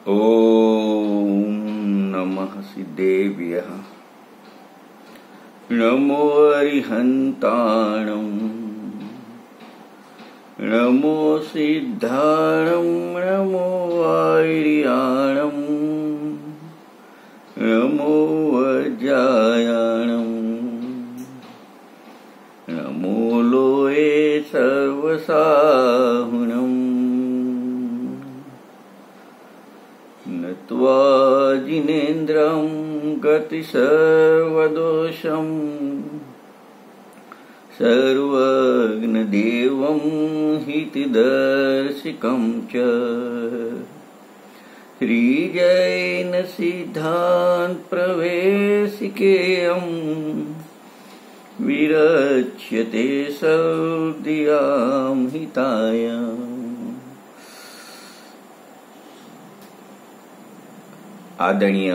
ॐ नमः सिद्धेभ्यः नमो अरिहन्ताणं नमो सिद्धाणं नमो आर्याणं नमो वज्रायाणं नमो लोये सर्वसाहुणम् नत्वा जिनेन्द्रं गतिसर्वदोषं सर्वज्ञदेवं हितदर्शिकं च श्रीजैनसिद्धान्तप्रवेशिकेयं विरच्यते सर्वदियां हिताय। आदरणीय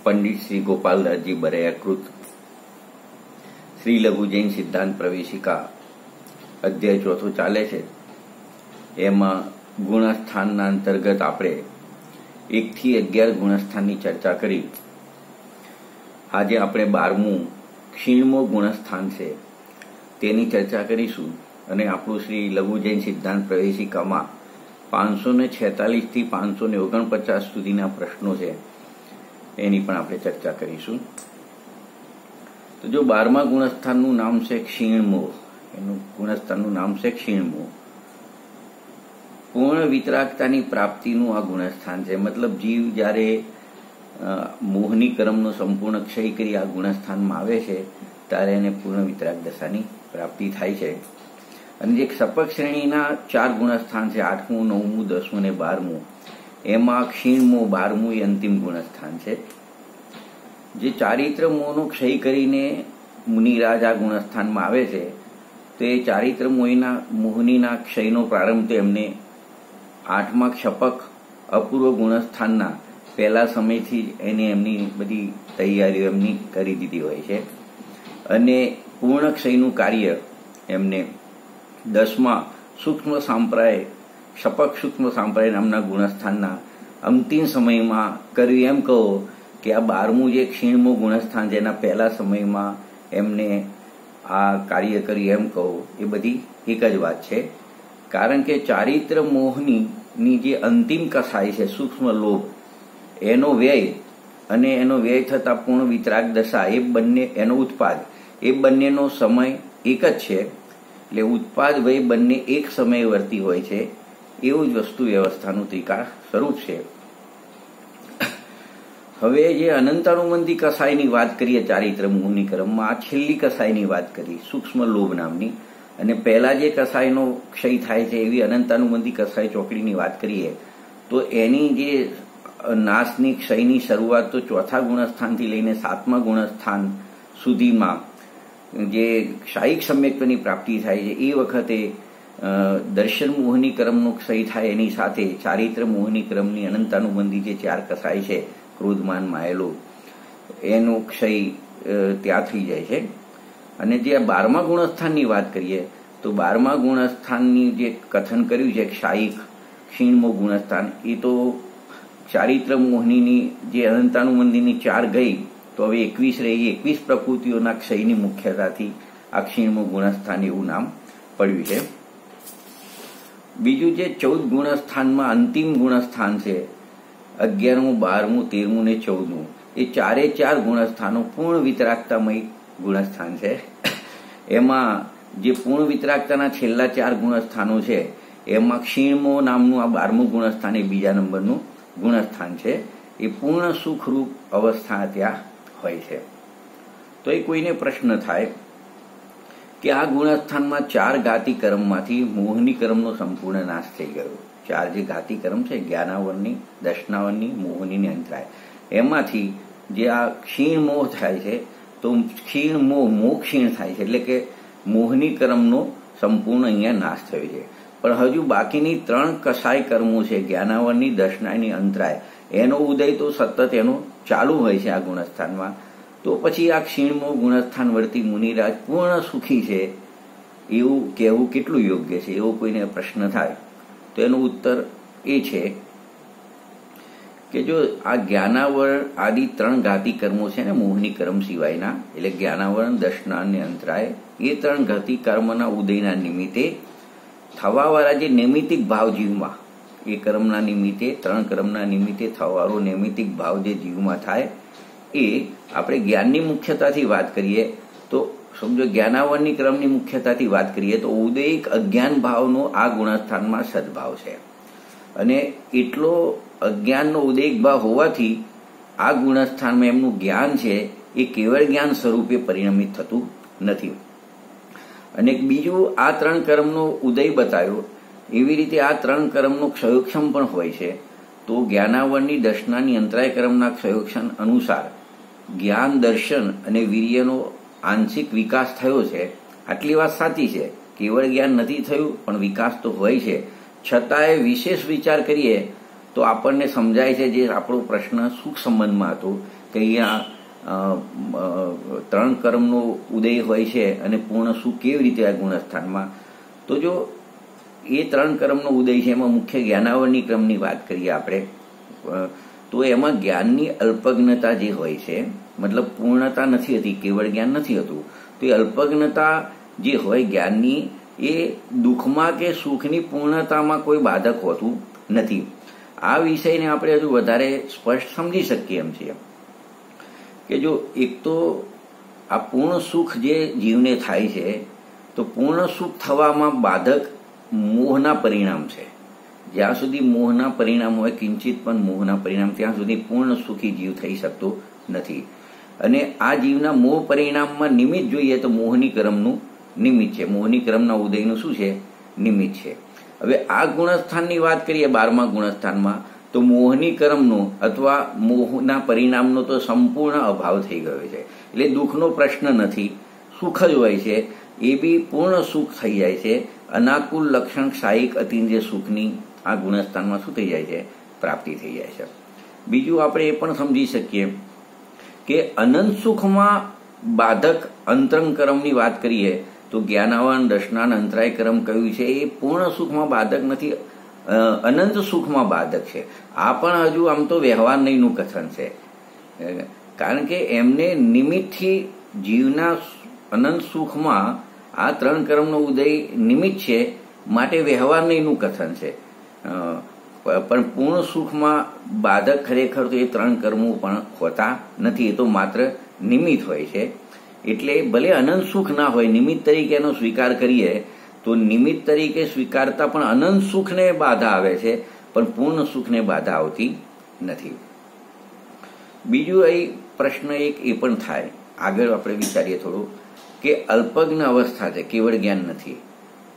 पंडित श्री गोपालदास जी बरैयाकृत श्री लघु जैन सिद्धांत प्रवेशिका अध्याय चौथो चाले छे। एमां गुणस्थानना अंतर्गत आपणे 1 થી 11 गुणस्थाननी चर्चा करी। आज आपणे 12मું क्षीणमो गुणस्थान छे तेनी चर्चा करीशुं अने आपणुं श्री लघु जैन सिद्धांत प्रवेशिकामां 546 થી 549 सुधीना प्रश्नों छे एनी पण आपणे चर्चा करीशुं। तो जो 12મા गुणस्थाननुं नाम छे क्षीणमो, एनुं गुणस्थाननुं नाम छे क्षीणमो। पूर्ण वितरागतानी प्राप्तिनुं आ गुणस्थान छे। मतलब जीव ज्यारे मोहनी कर्मनो संपूर्ण क्षय करी आ गुणस्थानमां आवे छे त्यारे एने पूर्ण वितराग दशानी प्राप्ति थाय छे। अने जे सपक श्रेणीना 4 गुणस्थान छे 8मुं 9मुं 10मुं ने 12मुं, एमां क्षीणमो 12मुं ए अंतिम गुणस्थान छे। जे चारित्र मोहनो क्षय करीने मुनिराज आ गुणस्थानमां आवे छे ते चारित्र मोहनीना क्षयनो प्रारंभ तो एमने 8મા क्षपक अपूर्व गुणस्थानना पहला समयथी एने एमनी बधी तैयारीओ एमनी करी दीधी होय छे अने पूर्ण क्षयनुं कार्य एमने 10મા सूक्ष्म सांप्राय क्षपक सूक्ष्म सांप्राय नामना गुणस्थानना अंतिम समयमां कर्युं। एम कहो कि आ 12મું जे क्षीणमो गुणस्थान जेना पहला समयमां एमने आ कार्य कर्युं एम कहो ए बधी एक ज वात छे। कारण के चारित्र मोहनी जे अंतिम कसाय छे सूक्ष्म लोभ एनो व्यय अने एनो व्यय थता पूर्ण वितराग दशा ए बंने एनो उत्पाद ए बंनेनो समय एक ज छे। એટલે ઉત્પાદ વય બંને એક સમયે વર્તી હોય છે એવું જ વસ્તુ વ્યવસ્થાનું ત્રિકાળ સ્વરૂપ છે। હવે જે અનંતાનુબંધી કસાયની વાત કરીએ ચારિત્ર મોહની કર્મમાં, આ છેલ્લી કસાયની વાત કરી સૂક્ષ્મ લોભ નામની, અને પહેલા જે કસાયનો ક્ષય થાય છે એવી અનંતાનુબંધી કસાય ચોકડીની વાત કરીએ તો એની જે નાશની ક્ષયની શરૂઆત તો ચોથા ગુણસ્થાનથી લઈને 7મા ગુણસ્થાન સુધીમાં जे क्षायिक सम्यक्त्वनी प्राप्ति थाय छे ए वखते दर्शन मोहनी कर्मनो क्षय थाय एनी साथे चारित्र मोहनी कर्मनी अनंतानुबंधी जे 4 कसाय छे क्रोधमान मायलो एनो क्षय त्यां थई जाय छे। अने जे 12મા गुणस्थाननी वात करीए तो 12મા गुणस्थाननी जे कथन कर्युं छे क्षायिक क्षीणमो गुणस्थान ए तो चारित्र मोहनीनी जे अनंतानुबंधीनी 4 गई तो हवे 21 रही। 21 प्रकृतिओना क्षयनी मुख्यताथी आ क्षीणमो गुणस्थान एवुं नाम पड्युं छे। बीजुं जे 14 गुणस्थानमां अंतिम गुणस्थान छे 11મું 12મું 13મું ने 14મું ए 4 गुणस्थानो पूर्ण वितरागतामय गुणस्थान छे। एमां जे पूर्ण वितरागताना छेल्ला 4 गुणस्थानो छे एमां क्षीणमो नामनुं आ 12મું गुणस्थान ए बीजा नंबरनुं गुणस्थान छे। ए पूर्ण सुखरूप अवस्था त्यां होय छे। तो ए कोईने प्रश्न थाय कि आ गुणस्थानमां 4 घाती कर्ममांथी मोहनी कर्मनो संपूर्ण नाश थई गयो। 4 जे घाती कर्म छे ज्ञानावरनी, दर्शनावरनी, मोहनी अंतराय, एमांथी जे आ क्षीण मोह थाय छे तो क्षीण मोह क्षीण थाय छे એટલે કે मोहनी कर्मनो संपूर्ण अहींया नाश थयो छे। पण हजू बाकीनी 3 कसाय कर्मो छे ज्ञानावरनी, दर्शनानी, अंतराय एनो उदय तो सतत एनो चालू होय छे आ गुणस्थानमां। तो पछी आ क्षीणमो गुणस्थान वर्ती मुनिराज पूर्ण सुखी छे એવું કહેવું કેટલું યોગ્ય છે, એવો કોઈને પ્રશ્ન થાય તો એનો ઉત્તર એ છે કે જો આ જ્ઞાનાવરણ આદિ 3 ઘાતી કર્મો છે ને, મોહની કર્મ સિવાયના, એટલે જ્ઞાનાવરણ, દર્શના અને અંતરાય, એ 3 ઘાતી કર્મના ઉદયના નિમિત્તે થવાવાળા જે નૈમિતિક ભાવ જીવમાં, એ કર્મના નિમિત્તે, 3 કર્મના નિમિત્તે થવાવાળો નૈમિતિક ભાવ જે જીવમાં થાય, એ આપણે જ્ઞાનની મુખ્યતાથી વાત કરીએ તો સમજો, જ્ઞાનાવરણની ક્રમની મુખ્યતાથી વાત કરીએ તો ઉદયિક અજ્ઞાન ભાવનો આ ગુણસ્થાનમાં સદભાવ છે. અને એટલો અજ્ઞાનનો ઉદયિક ભાવ હોવાથી આ ગુણસ્થાનમાં એમનું જ્ઞાન છે એ કેવળ જ્ઞાન સ્વરૂપે પરિણમિત થતું નથી. અને બીજું, આ 3 કર્મનો ઉદય બતાવ્યો, એવી રીતે આ 3 કર્મનો ક્ષયોક્ષમ પણ હોય છે. તો જ્ઞાનાવરણની, દર્શનાની, અંતરાય કર્મના ક્ષયોક્ષમ અનુસાર જ્ઞાન, દર્શન અને વીર્યનો આંશિક વિકાસ થયો છે. આટલી વાત સાચી છે, કેવળ જ્ઞાન નથી થયું પણ વિકાસ તો હોય છે. છતાંય વિશેષ વિચાર કરીએ તો આપણને સમજાય છે, જે આપણો પ્રશ્ન સુખ સંબંધમાં હતો કે અહીંયા 3 કર્મનો ઉદય હોય છે અને પૂર્ણ સુખ કેવી રીતે આ ગુણસ્થાનમાં. તો જો એ 3 કર્મનો ઉદય છે, એમાં મુખ્ય જ્ઞાનાવરણની ક્રમની વાત કરીએ આપણે, તો એમાં જ્ઞાનની અલ્પજ્ઞતા જે હોય છે, મતલબ પૂર્ણતા નથી હતી, કેવળ જ્ઞાન નથી હતું, તો એ અલ્પજ્ઞતા જે હોય જ્ઞાનની, એ દુઃખમાં કે સુખની પૂર્ણતામાં કોઈ બાધક હોતું નથી. આ વિષયને આપણે હજુ વધારે સ્પષ્ટ સમજી શકીએ એમ છીએ કે જો એક તો આ પૂર્ણ સુખ જે જીવને થાય છે, તો પૂર્ણ સુખ થવામાં બાધક મોહના પરિણામ છે. જ્યાં સુધી મોહના પરિણામ હોય, કિંચિત પણ મોહના પરિણામ, ત્યાં સુધી પૂર્ણ સુખી જીવ થઈ શકતો નથી. અને આ જીવના મોહ પરિણામમાં નિમિત્ત જોઈએ તો મોહની કર્મનું નિમિત્ત છે. મોહની કર્મના ઉદયનું શું છે? નિમિત્ત છે. હવે આ ગુણસ્થાનની વાત કરીએ, 12મા ગુણસ્થાનમાં, તો મોહની કર્મનો અથવા મોહના પરિણામનો તો સંપૂર્ણ અભાવ થઈ ગયો છે. એટલે દુઃખનો પ્રશ્ન નથી, સુખ જ હોય છે. એ બી પૂર્ણ સુખ થઈ જાય છે. અનાકુલ લક્ષણ ક્ષાયિક અતિન્દ્રિય સુખની આ ગુણસ્થાનમાં શું થઈ જાય છે? પ્રાપ્તિ થઈ જાય છે. બીજું આપણે એ પણ સમજી શકીએ કે અનંત સુખમાં બાધક અંતરંગ કર્મની વાત કરીએ તો જ્ઞાનાવરણ, દર્શનાન, અંતરાય કર્મ કયું છે, એ પૂર્ણ સુખમાં બાધક નથી, અનંત સુખમાં બાધક છે. આ પણ હજુ આમ તો વ્યવહાર નહીંનું કથન છે, કારણ કે એમને નિમિત્તથી જીવના અનંત સુખમાં આ 3 કર્મનો ઉદય નિમિત્ત છે, માટે વ્યવહાર નહીંનું કથન છે. પણ પૂર્ણ સુખમાં બાધક ખરેખર તો એ 3 કર્મો પણ હોતા નથી, એ તો માત્ર નિમિત્ત હોય છે. એટલે ભલે અનંત સુખ ના હોય, નિમિત્ત તરીકે એનો સ્વીકાર કરીએ તો નિમિત્ત તરીકે સ્વીકારતા પણ અનંત સુખને બાધા આવે છે, પણ પૂર્ણ સુખને બાધા આવતી નથી. બીજું અહીં પ્રશ્ન એક એ પણ થાય, આગળ આપણે વિચારીએ થોડું, કે અલ્પજ્ઞ અવસ્થા છે, કેવળ જ્ઞાન નથી,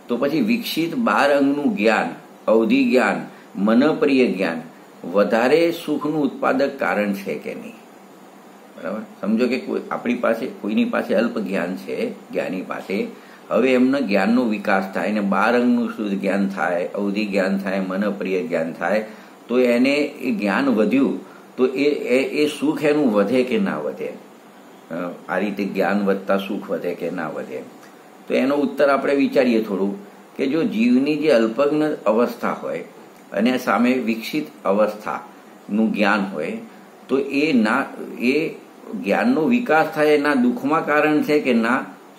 તો પછી વિકસિત 12 અંગનું જ્ઞાન, અવધિ જ્ઞાન, મનપ્રિય જ્ઞાન વધારે સુખનું ઉત્પાદક કારણ છે કે નહીં? બરાબર, સમજો કે આપણી પાસે, કોઈની પાસે અલ્પ જ્ઞાન છે, જ્ઞાની પાસે, હવે એમના જ્ઞાનનો વિકાસ થાય ને 12 અંગનું શુદ્ધ જ્ઞાન થાય, અવધિ જ્ઞાન થાય, મનપ્રિય જ્ઞાન થાય, તો એને એ જ્ઞાન વધ્યું તો એ સુખ એનું વધે કે ના વધે? આ રીતે જ્ઞાન વધતા સુખ વધે કે ના વધે? તો એનો ઉત્તર આપણે વિચારીએ થોડું, કે જો જીવની જે અલ્પજ્ઞ અવસ્થા હોય અને સામે વિકસિત અવસ્થાનું જ્ઞાન હોય, તો એ જ્ઞાનનો વિકાસ થાય ના દુઃખમાં કારણ છે કે ના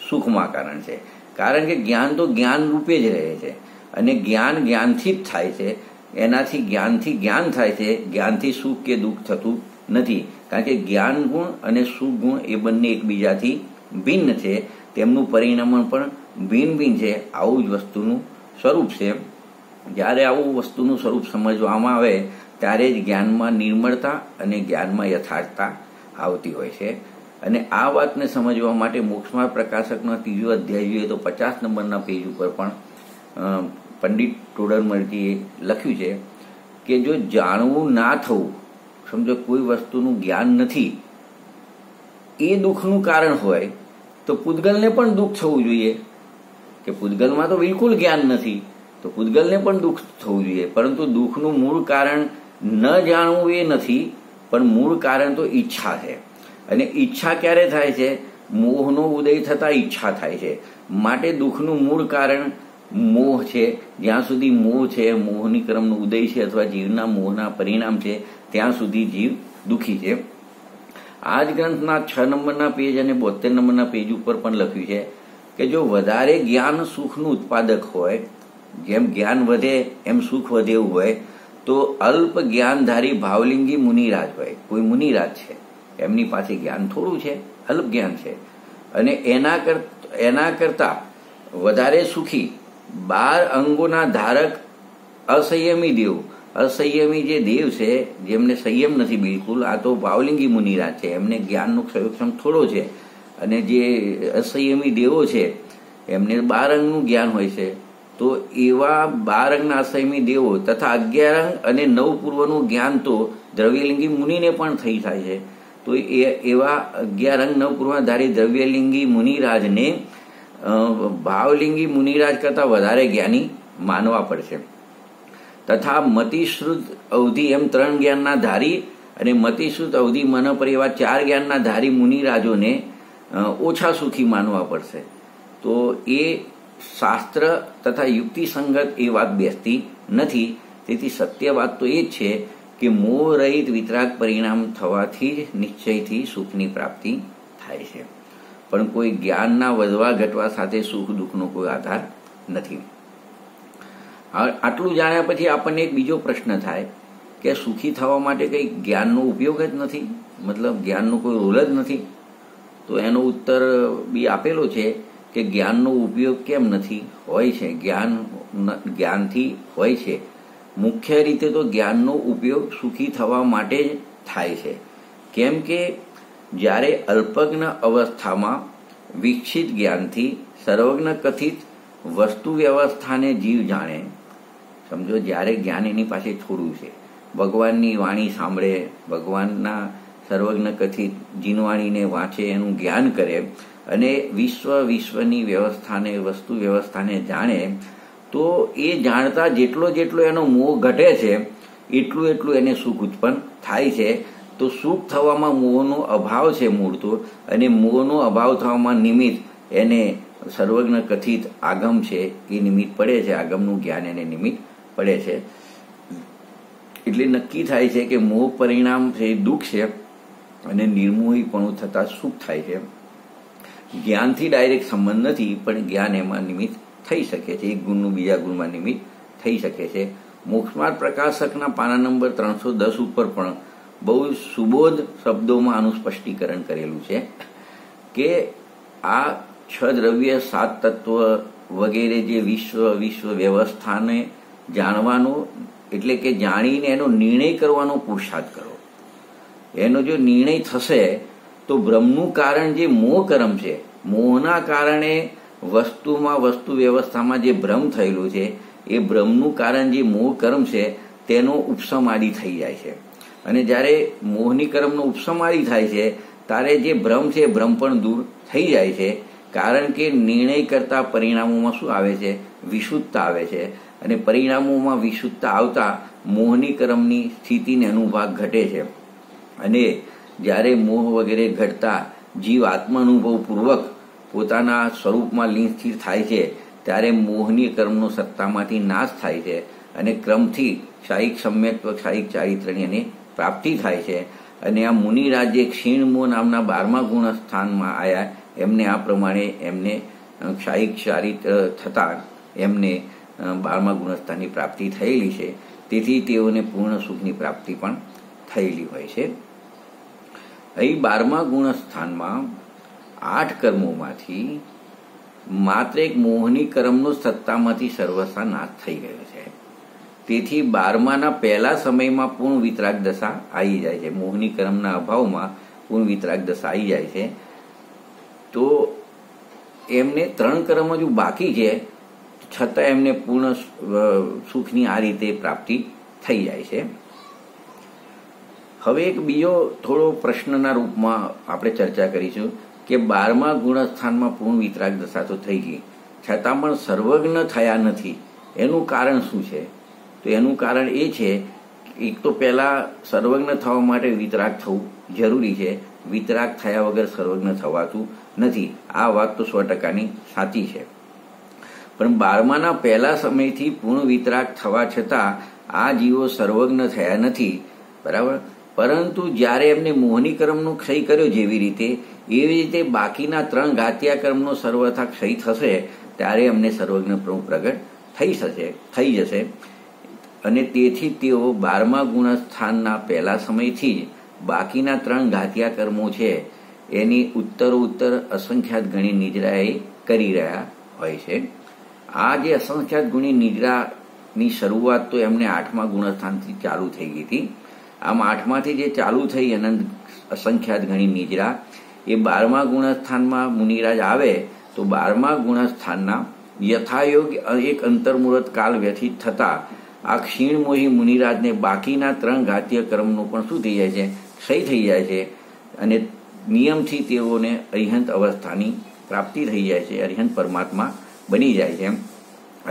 સુખમાં કારણ છે? કારણ કે જ્ઞાન તો જ્ઞાન રૂપે જ રહે છે, અને જ્ઞાન જ્ઞાનથી જ થાય છે. એનાથી જ્ઞાનથી જ્ઞાન થાય છે, જ્ઞાનથી સુખ કે દુઃખ થતું નથી. કારણ કે જ્ઞાન ગુણ અને સુખ ગુણ એ બંને એકબીજાથી ભિન્ન છે, તેમનું પરિણામણ પણ ભિન્ન ભિન્ન છે. આવું જ વસ્તુનું સ્વરૂપ છે. જ્યારે આવું વસ્તુનું સ્વરૂપ સમજવામાં આવે ત્યારે જ જ્ઞાનમાં નિર્મળતા અને જ્ઞાનમાં યથાર્થતા આવતી હોય છે. અને આ વાતને સમજવા માટે મોક્ષમાર્ગ પ્રકાશકનો 3જો અધ્યાય જોઈએ તો 50 નંબરના પેજ ઉપર પણ પંડિત ટોડરમલજીએ લખ્યું છે કે જો જાણવું ના થવું, સમજો કોઈ વસ્તુનું જ્ઞાન નથી, એ દુઃખનું કારણ હોય તો પૂતગલને પણ દુઃખ થવું જોઈએ. કે પૂતગલમાં તો બિલકુલ જ્ઞાન નથી, તો પૂતગલને પણ દુઃખ થવું જોઈએ. પરંતુ દુઃખનું મૂળ કારણ ન જાણવું એ નથી, પણ મૂળ કારણ તો ઈચ્છા છે. અને ઈચ્છા ક્યારે થાય છે? મોહનો ઉદય થતા ઈચ્છા થાય છે. માટે દુઃખનું મૂળ કારણ મોહ છે. જ્યાં સુધી મોહ છે, મોહની કર્મનો ઉદય છે અથવા જીવના મોહના પરિણામ છે, ત્યાં સુધી જીવ દુઃખી છે. આ જ ગ્રંથના 6 નંબરના પેજ અને 72 નંબરના પેજ ઉપર પણ લખ્યું છે કે જો વધારે જ્ઞાન સુખનું ઉત્પાદક હોય, જેમ જ્ઞાન વધે એમ સુખ વધે એવું હોય, તો અલ્પ જ્ઞાનધારી ભાવલિંગી મુનિરાજ હોય. કોઈ મુનિરાજ છે, એમની પાસે જ્ઞાન થોડું છે, અલ્પ જ્ઞાન છે, અને એના કરતા વધારે સુખી 12 અંગોના ધારક અસંયમી દેવ. અસંયમી જે દેવ છે, જેમને સંયમ નથી બિલકુલ, આ તો ભાવલિંગી મુનિરાજ છે, એમને જ્ઞાનનો ક્ષમ થોડો છે. અને જે અસંયમી દેવો છે એમને 12 અંગનું જ્ઞાન હોય છે. તો એવા 12 અંગના અસંયમી દેવો તથા 11 અંગ અને 9 પૂર્વનું જ્ઞાન તો દ્રવ્યલિંગી મુનિને પણ થઈ થાય છે. તો એવા 11 અંગ 9 પૂર્વધારી દ્રવ્યલિંગી મુનિરાજને ભાવલિંગી મુનિરાજ કરતા વધારે જ્ઞાની માનવા પડશે. તથા મતિશ્રુત અવધિ એમ 3 જ્ઞાનના ધારી અને મતિશ્રુત અવધિ મનપર એવા 4 જ્ઞાનના ધારી મુનિરાજોને ઓછા સુખી માનવા પડશે. તો એ શાસ્ત્ર તથા યુક્તિસંગત એ વાત બેસતી નથી. તેથી સત્ય વાત તો એ જ છે કે મોહ રહિત વિતરાગ પરિણામ થવાથી જ નિશ્ચયથી સુખની પ્રાપ્તિ થાય છે, પણ કોઈ જ્ઞાનના વધવા ઘટવા સાથે સુખ દુઃખનો કોઈ આધાર નથી. આટલું જાણ્યા પછી આપણને એક બીજો પ્રશ્ન થાય કે સુખી થવા માટે કંઈ જ્ઞાનનો ઉપયોગ જ નથી, મતલબ જ્ઞાનનો કોઈ રોલ જ નથી. તો એનો ઉત્તર બી આપેલો છે કે જ્ઞાનનો ઉપયોગ કેમ નથી, હોય છે. જ્ઞાનથી હોય છે. મુખ્ય રીતે તો જ્ઞાનનો ઉપયોગ સુખી થવા માટે જ થાય છે. કેમ કે જ્યારે અલ્પજ્ઞ અવસ્થામાં વિકસિત જ્ઞાનથી સર્વજ્ઞ કથિત વસ્તુ વ્યવસ્થાને જીવ જાણે. સમજો, જ્યારે જ્ઞાન એની પાસે થોડું છે, ભગવાનની વાણી સાંભળે, ભગવાનના સર્વજ્ઞ કથિત જીનવાણીને વાંચે, એનું જ્ઞાન કરે અને વિશ્વની વ્યવસ્થાને, વસ્તુ વ્યવસ્થાને જાણે, તો એ જાણતા જેટલો એનો મોહ ઘટે છે એટલું એને સુખ ઉત્પન્ન થાય છે. તો સુખ થવામાં મોહનો અભાવ છે મૂળ તો, અને મોહનો અભાવ થવામાં નિમિત્ત એને સર્વજ્ઞ કથિત આગમ છે એ નિમિત્ત પડે છે. આગમનું જ્ઞાન એને નિમિત્ત પડે છે. એટલે નક્કી થાય છે કે મોહ પરિણામ છે દુઃખ છે અને નિર્મોહીપણું થતા સુખ થાય છે. જ્ઞાનથી ડાયરેક્ટ સંબંધ નથી, પણ જ્ઞાન એમાં નિમિત્ત થઈ શકે છે. એક ગુણનું બીજા ગુણમાં નિમિત્ત થઈ શકે છે. મોક્ષમાર્ગ પ્રકાશકના પાના નંબર 310 ઉપર પણ બહુ સુબોધ શબ્દોમાં આનું સ્પષ્ટીકરણ કરેલું છે કે આ 6 દ્રવ્ય 7 તત્વ વગેરે જે વિશ્વ વ્યવસ્થાને જાણવાનો, એટલે કે જાણીને એનો નિર્ણય કરવાનો પુરુષાર્થ કરો. એનો જો નિર્ણય થશે તો બ્રહ્મનું કારણ જે મોહ કર્મ છે, મોહના કારણે વસ્તુ વ્યવસ્થામાં જે ભ્રમ થયેલું છે, એ ભ્રમનું કારણ જે મોહ કર્મ છે તેનો ઉપશમ આદિ થઈ જાય છે. અને જ્યારે મોહની કર્મનો ઉપશમ આદિ થાય છે ત્યારે જે ભ્રમ છે ભ્રમ પણ દૂર થઈ જાય છે. કારણ કે નિર્ણય કરતા પરિણામોમાં શું આવે છે? વિશુદ્ધતા આવે છે. અને પરિણામોમાં વિશુદ્ધતા આવતા મોહની કર્મની સ્થિતિને અનુભાગ ઘટે છે. અને જ્યારે મોહ વગેરે ઘટતા જીવ આત્માનુભવ પૂર્વક પોતાના સ્વરૂપમાં લીન સ્થિર થાય છે ત્યારે મોહની કર્મનો સત્તામાંથી નાશ થાય છે અને ક્રમથી ક્ષાયિક સમ્યક્ત્વ, ક્ષાયિક ચારિત્ર્યની એને પ્રાપ્તિ થાય છે. અને આ મુનિરાજ્ય ક્ષીણમોહ નામના 12મા ગુણ સ્થાનમાં આવ્યા. એમને આ પ્રમાણે એમને ક્ષાયિક ચારિત્ર થતા એમને 12મા ગુણસ્થાનની પ્રાપ્તિ થયેલી છે. તેથી તેઓને પૂર્ણ સુખની પ્રાપ્તિ પણ થયેલી હોય છે. અહીં 12મા ગુણસ્થાનમાં 8 કર્મોમાંથી માત્ર એક મોહની કર્મનો સત્તામાંથી સર્વથા નાશ થઈ ગયો છે. તેથી 12માના પહેલા સમયમાં પૂર્ણ વિતરાગ દશા આવી જાય છે. મોહની કર્મના અભાવમાં પૂર્ણ વિતરાગ દશા આવી જાય છે. તો એમને 3 કર્મ હજુ બાકી છે, છતાં એમને પૂર્ણ સુખની આ રીતે પ્રાપ્તિ થઈ જાય છે. હવે એક બીજો થોડો પ્રશ્નના રૂપમાં આપણે ચર્ચા કરીશું કે 12મા ગુણસ્થાનમાં પૂર્ણ વિતરાગ દશા તો થઈ ગઈ, છતાં પણ સર્વજ્ઞ થયા નથી. એનું કારણ શું છે? તો એનું કારણ એ છે, એક તો પહેલા સર્વજ્ઞ થવા માટે વિતરાગ થવું જરૂરી છે. વિતરાગ થયા વગર સર્વજ્ઞ થવાતું નથી. આ વાત તો 100%ની સાચી છે. પણ 12માના પહેલા સમયથી પૂર્ણ વિતરાગ થવા છતાં આ જીવો સર્વજ્ઞ થયા નથી. બરાબર. પરંતુ જ્યારે એમને મોહની કર્મનો ક્ષય કર્યો જેવી રીતે, એવી રીતે બાકીના 3 ઘાતિયા કર્મનો સર્વથા ક્ષય થશે ત્યારે અમને સર્વજ્ઞપણું પ્રગટ થઈ જશે. અને તેથી તેઓ 12મા ગુણસ્થાનના પહેલા સમયથી જ બાકીના 3 ઘાતિયા કર્મો છે એની ઉત્તરોત્તર અસંખ્યાત ગણી નિદ્રાએ કરી રહ્યા હોય છે. આ જે અસંખ્યાત ગુણી નિદ્રાની શરૂઆત તો એમને 8મા ગુણસ્થાનથી ચાલુ થઈ ગઈ હતી. આમ 8માંથી જે ચાલુ થઈ અનંત અસંખ્યાત ગણી નિદ્રા, એ 12મા ગુણસ્થાનમાં મુનિરાજ આવે તો 12મા ગુણસ્થાનના યથાયોગ્ય એક અંતર્મુહૂર્ત કાળ વ્યથિત થતા આ ક્ષીણમોહી મુનિરાજને બાકીના 3 ઘાતીય કર્મનું પણ શું થઈ જાય છે, ક્ષય થઈ જાય છે. અને નિયમથી તેઓને અરિહંત અવસ્થાની પ્રાપ્તિ થઈ જાય છે, અરિહંત પરમાત્મા બની જાય છે.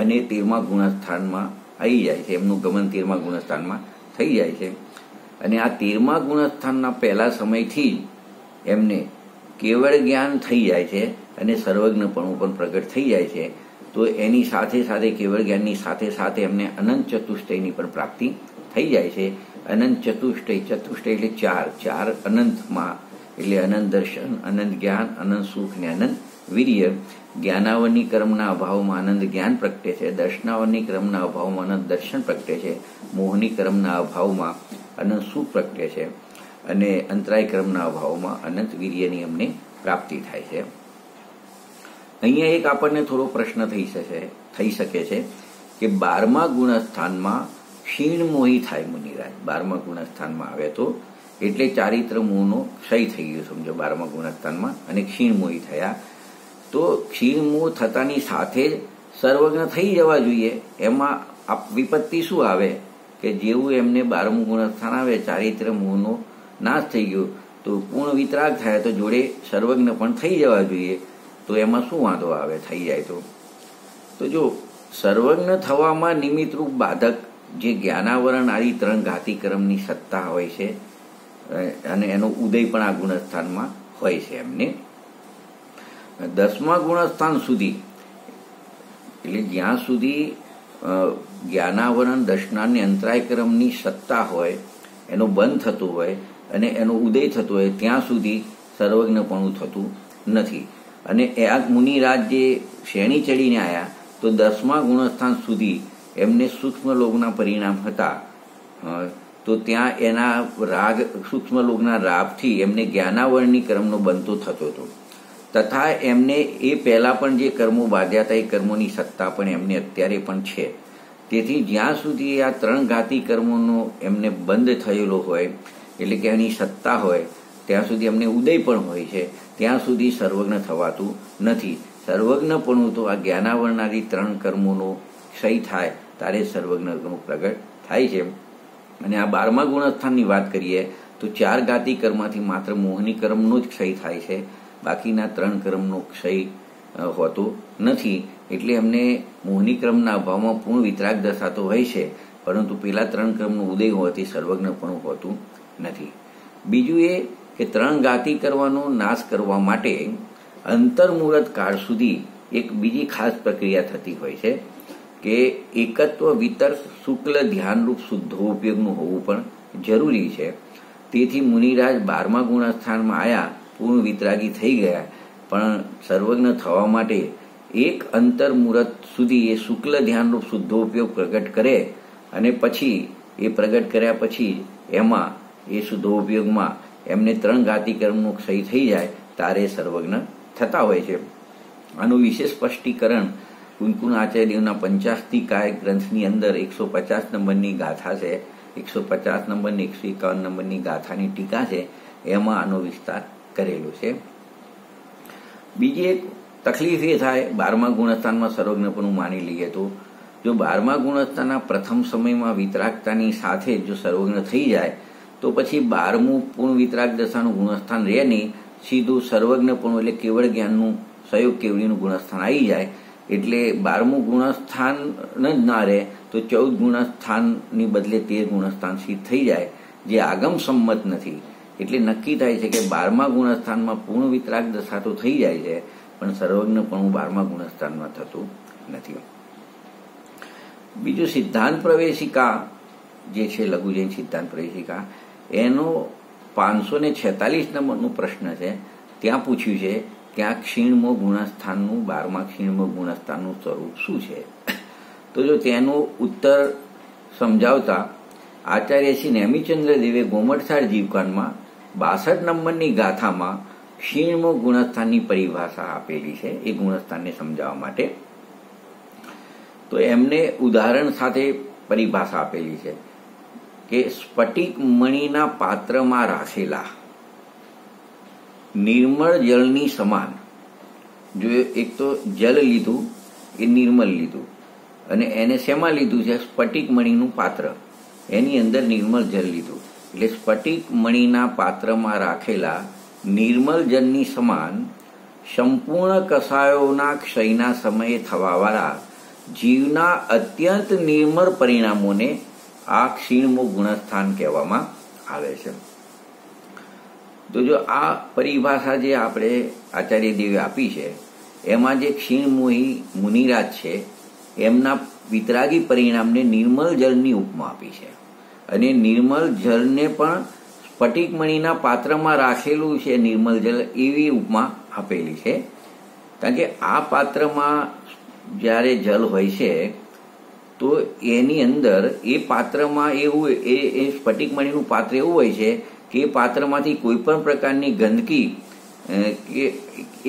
અને 13મા ગુણસ્થાનમાં આવી જાય છે, એમનું ગમન 13મા ગુણસ્થાનમાં થઈ જાય છે. અને આ 13મા ગુણસ્થાનના પહેલા સમયથી જ એમને કેવળ જ્ઞાન થઈ જાય છે અને સર્વજ્ઞપણું પણ પ્રગટ થઈ જાય છે. તો એની સાથે સાથે કેવળ જ્ઞાનની સાથે સાથે એમને અનંત ચતુષ્ટયની પણ પ્રાપ્તિ થઈ જાય છે. અનંત ચતુષ્ટય એટલે 4 અનંતમાં, એટલે અનંત દર્શન, અનંત જ્ઞાન, અનંત સુખ ને અનંત વીર્ય. જ્ઞાનાવરની કર્મના અભાવમાં અનંત જ્ઞાન પ્રગટે છે, દર્શનાવરની કર્મના અભાવમાં અનંત દર્શન પ્રગટે છે, મોહની કર્મના અભાવમાં અનંત સુખ પ્રગટે છે, અને અંતરાય કર્મના અભાવમાં અનંત વીર્યની અમને પ્રાપ્તિ થાય છે. અહીંયા એક આપણને થોડો પ્રશ્ન થઈ શકે છે કે 12મા ગુણસ્થાનમાં ક્ષીણમોહી થાય મુનિરાજ. 12મા ગુણસ્થાનમાં આવે તો એટલે ચારિત્ર મોહનો ક્ષય થઈ ગયો સમજો 12મા ગુણસ્થાનમાં, અને ક્ષીણમોહી થયા. તો ક્ષીણમોહ થતાની સાથે જ સર્વજ્ઞ થઈ જવા જોઈએ. એમાં વિપત્તિ શું આવે કે જેવું એમને 12મું ગુણસ્થાન આવે, ચારિત્ર મોહનો નાશ થઈ ગયો, તો પૂર્ણ વિતરાગ થાય તો જોડે સર્વજ્ઞ પણ થઈ જવા જોઈએ. તો એમાં શું વાંધો આવે થઈ જાય તો જો સર્વજ્ઞ થવામાં નિમિત્તરૂપ બાધક જે જ્ઞાનાવરણ આદિ 3 ઘાતી કર્મની સત્તા હોય છે, અને એનો ઉદય પણ આ ગુણસ્થાનમાં હોય છે એમને. 10મા ગુણસ્થાન સુધી એટલે જ્યાં સુધી જ્ઞાનાવરણ દર્શનાની અંતરાય કર્મની સત્તા હોય, એનો બંધ થતો હોય અને એનો ઉદય થતો હોય, ત્યાં સુધી સર્વજ્ઞપણું થતું નથી. અને આ મુનિરાજ જે શ્રેણી ચડીને આવ્યા તો 10મા ગુણસ્થાન સુધી એમને સૂક્ષ્મ લોકના પરિણામ હતા. તો ત્યાં એના રાગ, સૂક્ષ્મ લોકના રાગથી એમને જ્ઞાનાવરણની કર્મનો બનતો થતો હતો. તથા એમને એ પહેલા પણ જે કર્મો બાંધ્યા હતા એ કર્મોની સત્તા પણ એમને અત્યારે પણ છે. તેથી જ્યાં સુધી આ 3 ઘાતી કર્મોનો એમને બંધ થયેલો હોય, એટલે કે એની સત્તા હોય, ત્યાં સુધી એમને ઉદય પણ હોય છે, ત્યાં સુધી સર્વજ્ઞ થવાતું નથી. સર્વજ્ઞપણું તો આ જ્ઞાનાવરણાદી 3 કર્મોનો ક્ષય થાય ત્યારે સર્વજ્ઞનું પ્રગટ થાય છે. અને આ 12મા ગુણસ્થાનની વાત કરીએ તો 4 ઘાતી કર્મમાંથી માત્ર મોહની કર્મનો જ ક્ષય થાય છે, બાકીના 3 કર્મનો ક્ષય હોતો નથી. એટલે એમને મોહની કર્મના અભાવમાં પૂર્ણ વિતરાગ દશા તો હોય છે, પરંતુ પેલા 3 કર્મનો ઉદય હોવાથી સર્વજ્ઞપણું હોતું નથી. બીજું એ કે 3 ઘાતી કર્મનો નાશ કરવા માટે અંતર્મુહૂર્ત કાળ સુધી એક બીજી ખાસ પ્રક્રિયા થતી હોય છે કે એકત્વ વિતર્ક શુક્લ ધ્યાનરૂપ શુદ્ધોપયોગનું હોવું પણ જરૂરી છે. તેથી મુનિરાજ 12મા ગુણસ્થાનમાં આવ્યા, પૂર્ણ વિતરાગી થઈ ગયા, પણ સર્વજ્ઞ થવા માટે એક અંતર્મુહૂર્ત સુધી એ શુક્લ ધ્યાનરૂપ શુદ્ધોપયોગ પ્રગટ કરે, અને પછી એ પ્રગટ કર્યા પછી એમાં એ શુદ્ધોપયોગમાં એમને 3 ઘાતી કર્મનો ક્ષય થઈ જાય ત્યારે સર્વજ્ઞ થતા હોય છે. આનું વિશેષ સ્પષ્ટીકરણ કુંકુન આચાર્યના પંચાસ્તિકાય ગ્રંથની અંદર 150 નંબરની ગાથા છે, 150 નંબરની 151 નંબરની ગાથાની ટીકા છે, એમાં આનો વિસ્તાર કરેલો છે. બીજી એક તકલીફ એ થાય 12મા ગુણસ્થાનમાં સર્વજ્ઞપણું માની લઈએ તો જો 12મા ગુણસ્થાનના પ્રથમ સમયમાં વિતરાગતાની સાથે જો સર્વજ્ઞ થઈ જાય તો પછી 12મું પૂર્ણ વિતરાગ દશાનું ગુણસ્થાન રહે નહીં, સીધું સર્વજ્ઞપણું એટલે કેવળ જ્ઞાનનું સહયોગ કેવળીનું ગુણસ્થાન આવી જાય. એટલે 12મું ગુણસ્થાન જ ના રહે તો 14 ગુણસ્થાનની બદલે 13 ગુણસ્થાન સિદ્ધ થઈ જાય, જે આગમ સંમત નથી. એટલે નક્કી થાય છે કે 12મા ગુણસ્થાનમાં પૂર્ણ વિતરાગ દશા તો થઈ જાય છે, પણ સર્વજ્ઞપણું 12મા ગુણસ્થાનમાં થતું નથી. બીજું સિદ્ધાંત પ્રવેશિકા જે છે લઘુ જૈન સિદ્ધાંત પ્રવેશિકા, એનો 546 નંબરનો પ્રશ્ન છે. ત્યાં પૂછ્યું છે કે આ ક્ષીણમો ગુણસ્થાનનું 12મા ક્ષીણમો ગુણસ્થાનનું સ્વરૂપ શું છે. તો જો તેનો ઉત્તર સમજાવતા આચાર્ય શ્રી નેમિચંદ્ર દેવે ગોમટસાર જીવકાનમાં 62 નંબરની ગાથામાં ક્ષીણમો ગુણસ્થાનની પરિભાષા આપેલી છે એ ગુણસ્થાનને સમજાવવા માટે. તો એમને ઉદાહરણ સાથે પરિભાષા આપેલી છે કે સ્ફટિક મણીના પાત્રમાં રાખેલા નિર્મળ જળની સમાન. જો એક તો જલ લીધું એ નિર્મલ લીધું અને એને શેમાં લીધું છે? સ્ફટિક મણીનું પાત્ર, એની અંદર નિર્મળ જલ લીધું. એટલે સ્ફટિક મણીના પાત્રમાં રાખેલા નિર્મલ જળની સમાન સંપૂર્ણ કષાયોના ક્ષયના સમયે થવાવાળા જીવના અત્યંત નિર્મળ પરિણામોને આ ક્ષીણમો ગુણસ્થાન કહેવામાં આવે છે. તો જો આ પરિભાષા જે આપણે આચાર્ય દેવે આપી છે એમાં જે ક્ષીણમોહી મુનિરાજ છે એમના વિતરાગી પરિણામને નિર્મલ જળની ઉપમા આપી છે. અને નિર્મલ જળને પણ સ્ફટિકમણીના પાત્રમાં રાખેલું છે નિર્મલ જળ એવી ઉપમા આપેલી છે. કારણ કે આ પાત્રમાં જ્યારે જલ હોય છે તો એની અંદર એ પાત્રમાં એવું એ સ્ફટિકમણીનું પાત્ર એવું હોય છે કે એ પાત્રમાંથી કોઈ પણ પ્રકારની ગંદકી કે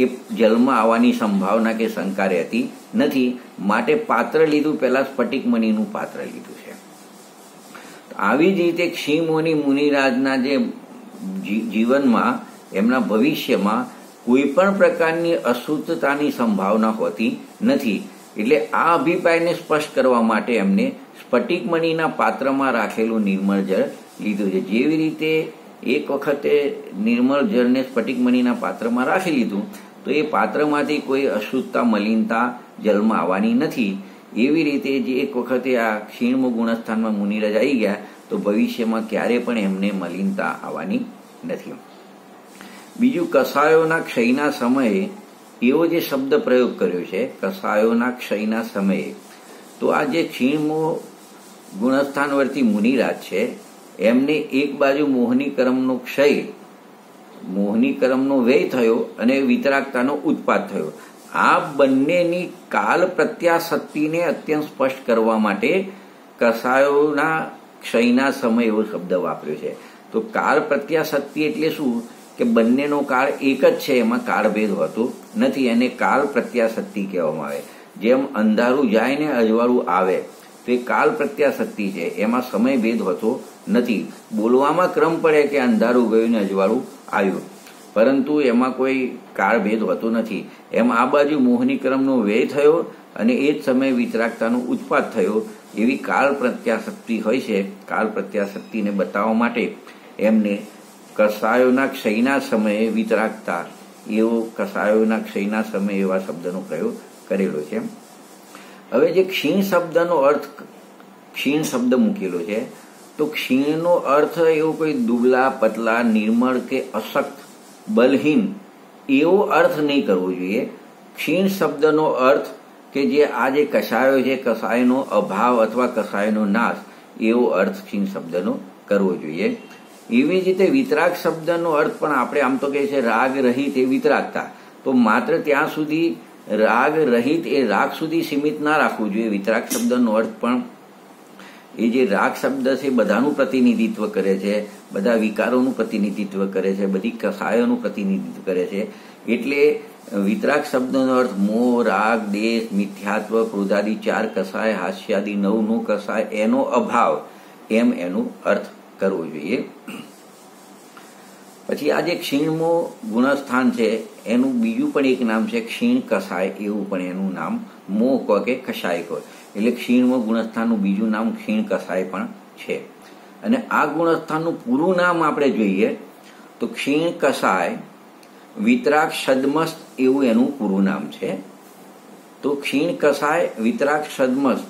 એ જલમાં આવવાની સંભાવના કે શંકા રહેતી નથી. માટે પાત્ર લીધું, પહેલા સ્ફટિકમણીનું પાત્ર લીધું છે. આવી જ રીતે ક્ષીણમોની મુનિરાજના જે જીવનમાં એમના ભવિષ્યમાં કોઈ પણ પ્રકારની અશુદ્ધતાની સંભાવના હોતી નથી. એટલે આ અભિપ્રાયને સ્પષ્ટ કરવા માટે એમને સ્ફટિકમણીના પાત્રમાં રાખેલું નિર્મળ જળ લીધું છે. જેવી રીતે એક વખતે નિર્મળ જળને સ્ફટિકમણીના પાત્રમાં રાખી લીધું તો એ પાત્રમાંથી કોઈ અશુદ્ધતા મલિનતા જલમાં આવવાની નથી. એવી રીતે જે એક વખતે આ ક્ષીણમો ગુણસ્થાનમાં મુનિરાજ આવી ગયા તો ભવિષ્યમાં ક્યારે પણ એમને મલિનતા આવવાની નથી. બીજું, કષાયોના ક્ષયના સમયે એવો જે શબ્દ પ્રયોગ કર્યો છે, કષાયોના ક્ષયના સમયે, તો આ જે ક્ષીણમો ગુણસ્થાનવર્તી મુનિરાજ છે એમને એક બાજુ મોહનીકરમનો ક્ષય, મોહનીકરમનો વ્યય થયો અને વિતરાગતાનો ઉત્પાદ થયો. આ બંનેની કાલ પ્રત્યાસક્તિને અત્યંત સ્પષ્ટ કરવા માટે કષાયોના ક્ષયના સમય એવો શબ્દ વાપર્યો છે. તો કાળ પ્રત્યાસક્તિ એટલે શું કે બંનેનો કાળ એક જ છે, એમાં કાળભેદ હોતો નથી. એને કાળ પ્રત્યાસક્તિ કહેવામાં આવે. જેમ અંધારું જાય ને અજવાળું આવે તો એ કાળ પ્રત્યાસક્તિ છે, એમાં સમય ભેદ હોતો નથી. બોલવામાં ક્રમ પડે કે અંધારું ગયું ને અજવાળું આવ્યું, પરંતુ એમાં કોઈ કાળભેદ હોતો નથી. એમ આ બાજુ મોહનીક્રમનો વ્યય થયો અને એ જ સમયે વિતરાગતાનો ઉત્પાદ થયો. એવી કાળ પ્રત્યાસક્તિ હોય છે. કાળ પ્રત્યાસક્તિને બતાવવા માટે એમને કષાયોના ક્ષયના સમયે વિતરાગતા એવો કષાયોના ક્ષયના સમયે એવા શબ્દનો પ્રયોગ કરેલો છે. હવે જે ક્ષીણ શબ્દનો અર્થ, ક્ષીણ શબ્દ મૂકેલો છે તો ક્ષીણનો અર્થ એવો કોઈ દુબળા પતલા નિર્મળ કે અશક્ત બલહીન એવો અર્થ નહીં કરવો જોઈએ. ક્ષીણ શબ્દનો અર્થ કે જે આ જે કષાયો છે, કષાયનો અભાવ અથવા કષાયનો નાશ, એવો અર્થ ક્ષીણ શબ્દનો કરવો જોઈએ. એવી જ રીતે વિતરાગ શબ્દનો અર્થ પણ આપણે આમ તો કહે છે રાગ રહિત એ વિતરાગતા, તો માત્ર ત્યાં સુધી રાગ રહિત એ રાગ સુધી સીમિત ના રાખવું જોઈએ. વિતરાગ શબ્દનો અર્થ પણ એ જે રાગ શબ્દ છે બધાનું પ્રતિનિધિત્વ કરે છે, બધા વિકારોનું પ્રતિનિધિત્વ કરે છે, બધી કષાયોનું પ્રતિનિધિત્વ કરે છે. એટલે વિતરાગ શબ્દનો અર્થ મોહ, રાગ, દેશ, મિથ્યાત્વ, ક્રોધાદિ 4 કષાય, હાસ્યાદિ 9નું કષાય, એનો અભાવ, એમ એનું અર્થ કરવો જોઈએ. પછી આ જે ક્ષીણમો ગુણસ્થાન છે એનું બીજું પણ એક નામ છે ક્ષીણ કષાય, એવું પણ એનું નામ મોહ કહો કે કષાય કહો. એટલે ક્ષીણમો ગુણસ્થાનનું બીજું નામ ક્ષીણ કષાય પણ છે. અને આ ગુણસ્થાનનું પૂરું નામ આપણે જોઈએ તો ક્ષીણ કષાય વિતરાગ સદમસ્ત એવું એનું પૂરું નામ છે. તો ક્ષીણ કષાય વિતરાગ સદમસ્ત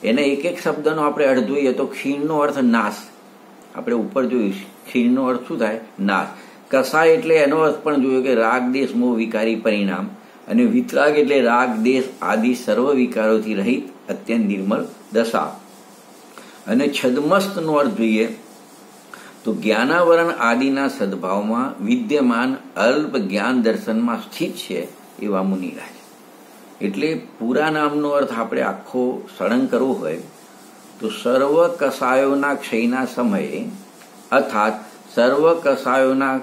એને એક એક શબ્દનો આપણે અર્થ જોઈએ તો ક્ષીણનો અર્થ નાશ, આપણે ઉપર જોયું ક્ષીણનો અર્થ શું થાય? નાશ. કષાય એટલે એનો અર્થ પણ જોયો કે રાગ, દેશ, મોહ વિકારી પરિણામ, અને વિતરાગ એટલે રાગ, દેશ આદિ સર્વ વિકારોથી રહિત અત્યંત નિર્મળ દશા. અને છદ્મસ્તનો અર્થ જોઈએ તો જ્ઞાનાવરણ આદિના સદભાવમાં વિદ્યમાન અલ્પ જ્ઞાન દર્શનમાં સ્થિત છે એવા મુનિરાજ. એટલે પૂરા નામનો અર્થ આપણે આખો સળંગ કરવો હોય તો સર્વ કસાયોના ક્ષયના સમયે અર્થાત સર્વ કસાયોના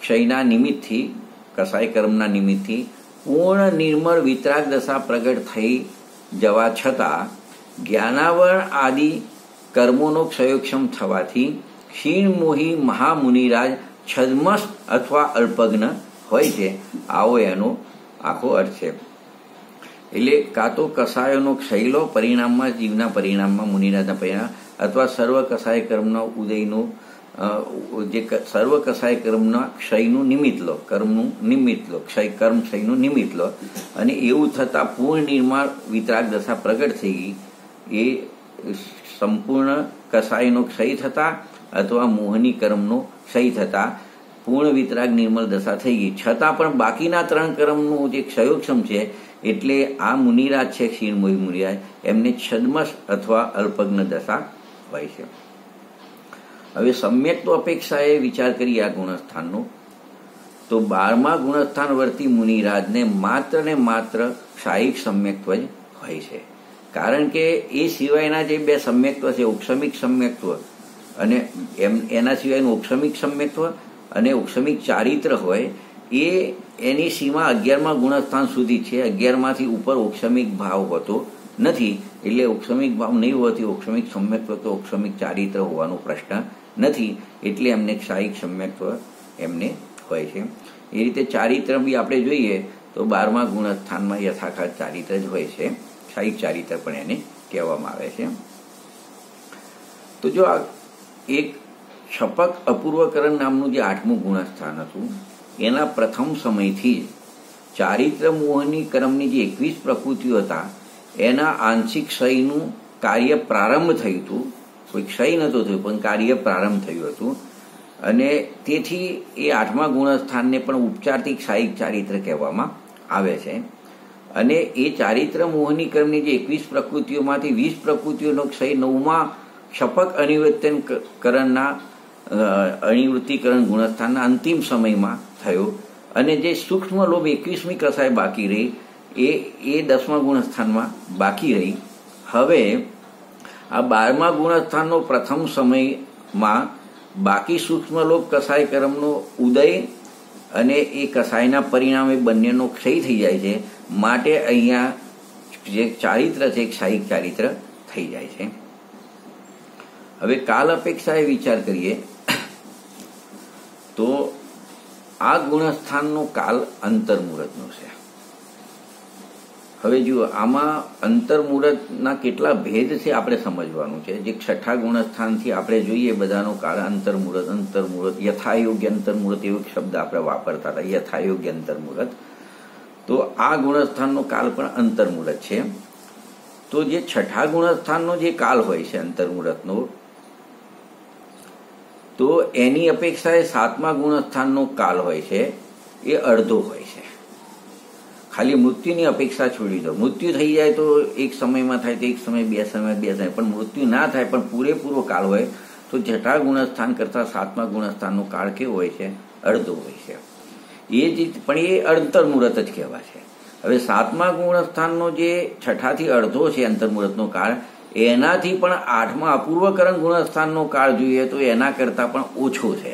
ક્ષયના નિમિત્તથી, કસાય કર્મના નિમિત્તથી પૂર્ણ નિર્મળ વિતરાગ દશા પ્રગટ થઈ જવા છતાં જ્ઞાનાવરણ આદિ કર્મોનો ક્ષયોક્ષમ થવાથી ક્ષીણમોહી મહામુનિરાજ છદ્મસ્ત અથવા અલ્પજ્ઞ હોય છે. આવો એનો આખો અર્થ છે. એટલે કાં તો કસાયોનો ક્ષય લો પરિણામમાં, જીવના પરિણામમાં, મુનિરાજના પરિણામ, અથવા સર્વ કસાય કર્મના ઉદયનું જે સર્વ કસાય કર્મના ક્ષયનું નિમિત્ત લો, કર્મનું નિમિત્ત લો, કર્મ ક્ષયનું નિમિત્ત લો, અને એવું થતાં પૂર્ણ નિર્માણ વિતરાગ દશા પ્રગટ થઈ ગઈ. એ સંપૂર્ણ કસાયનો ક્ષય થતા અથવા મોહની કર્મનો ક્ષય થતા પૂર્ણ વિતરાગ નિર્મળ દશા થઈ ગઈ, છતાં પણ બાકીના 3 કર્મનું જે ક્ષયોક્ષમ છે એટલે આ મુનિરાજ છે, ક્ષીણમોહી મુનિરાજ, એમને છદ્મસ અથવા અલ્પજ્ઞ દશા હોય છે. હવે સમ્યક તો અપેક્ષાએ વિચાર કરીએ આ ગુણસ્થાનનો, તો 12મા ગુણસ્થાન વર્તી મુનિરાજને માત્ર ને માત્ર ક્ષાયિક સમ્યક્ત્વ જ હોય છે. કારણ કે એ સિવાયના જે 2 સમ્યક્ત્વ છે, ઔક્ષમિક સમ્યક્ત્વ અને એના સિવાયનું ઔક્ષમિક સમ્યક્ત્વ અને ઔક્ષમિક ચારિત્ર હોય, એની સીમા 11મા ગુણસ્થાન સુધી છે. 11માંથી ઉપર ઔક્ષમિક ભાવ હોતો નથી. એટલે ઔક્ષમિક ભાવ નહીં હોવાથી ઔક્ષમિક સમ્યક્ત્વ કે ઔક્ષમિક ચારિત્ર હોવાનો પ્રશ્ન નથી. એટલે એમને ક્ષાયિક સમ્યક્ત્વ એમને હોય છે. એ રીતે ચારિત્ર બી આપણે જોઈએ તો 12મા ગુણસ્થાનમાં યથાખાત ચારિત્ર જ હોય છે. ક્ષાયિક ચારિત્ર પણ એને કહેવામાં આવે છે. તો જો આ એક ક્ષપક અપૂર્વકરણ નામનું જે 8મું ગુણસ્થાન હતું, એના પ્રથમ સમયથી જ ચારિત્ર મોહની કર્મની જે 21 પ્રકૃતિઓ હતા એના આંશિક ક્ષયનું કાર્ય પ્રારંભ થયું હતું. કોઈ ક્ષય નહોતું થયું પણ કાર્ય પ્રારંભ થયું હતું. અને તેથી એ 8મા ગુણસ્થાનને પણ ઉપચારથી ક્ષાયિક ચારિત્ર કહેવામાં આવે છે. અને એ ચારિત્ર મોહની કર્મની જે 21 પ્રકૃતિઓમાંથી 20 પ્રકૃતિઓનો ક્ષય 9મા ક્ષપક અનિવૃત્તિકરણના અનિવૃત્તિકરણ ગુણસ્થાનના અંતિમ સમયમાં થયો. અને જે સૂક્ષ્મ લોભ 21મી કસાય બાકી રહી એ 10મા ગુણસ્થાનમાં બાકી રહી. હવે આ 12મા ગુણસ્થાનનો પ્રથમ સમયમાં બાકી સૂક્ષ્મ લોભ કસાય કર્મનો ઉદય અને એ કસાયના પરિણામે બંનેનો ક્ષય થઈ જાય છે. માટે અહીંયા જે ચારિત્ર છે ક્ષાયિક ચારિત્ર થઈ જાય છે. હવે કાલ અપેક્ષાએ વિચાર કરીએ તો આ ગુણસ્થાનનો કાલ અંતર્મુહૂર્તનો છે. હવે જુઓ, આમાં અંતર્મુહૂર્તના કેટલા ભેદ છે આપણે સમજવાનું છે. જે 6ઠા ગુણસ્થાનથી આપણે જોઈએ બધાનો કાળ અંતર્મુહૂર્ત, યથાયોગ્ય અંતર્મુહૂર્ત એવો શબ્દ આપણે વાપરતા હતા, યથાયોગ્ય અંતર્મુહૂર્ત. તો આ ગુણસ્થાનનો કાલ પણ અંતર્મુહૂર્ત છે. તો જે 6ઠા ગુણસ્થાનનો જે કાલ હોય છે અંતર્મુહૂર્તનો, તો એની અપેક્ષાએ 7મા ગુણસ્થાનનો કાલ હોય છે એ અડધો હોય છે. ખાલી મૃત્યુની અપેક્ષા છોડી દો. મૃત્યુ થઈ જાય તો એક સમયમાં થાય તો એક સમય, 2 સમય, પણ મૃત્યુ ના થાય પણ પૂરેપૂરો કાળ હોય તો 6ઠા ગુણસ્થાન કરતાં 7મા ગુણસ્થાનનો કાળ કેવો હોય છે? અડધો હોય છે. પણ એ અંતર્મુહૂર્ત જ કહેવાય છે. હવે 7મા ગુણસ્થાનનો જે 6ઠાથી અડધો છે અંતર્મુહૂર્તનો કાળ, એનાથી પણ 8મા અપૂર્વકરણ ગુણસ્થાનનો કાળ જોઈએ તો એના કરતાં પણ ઓછો છે.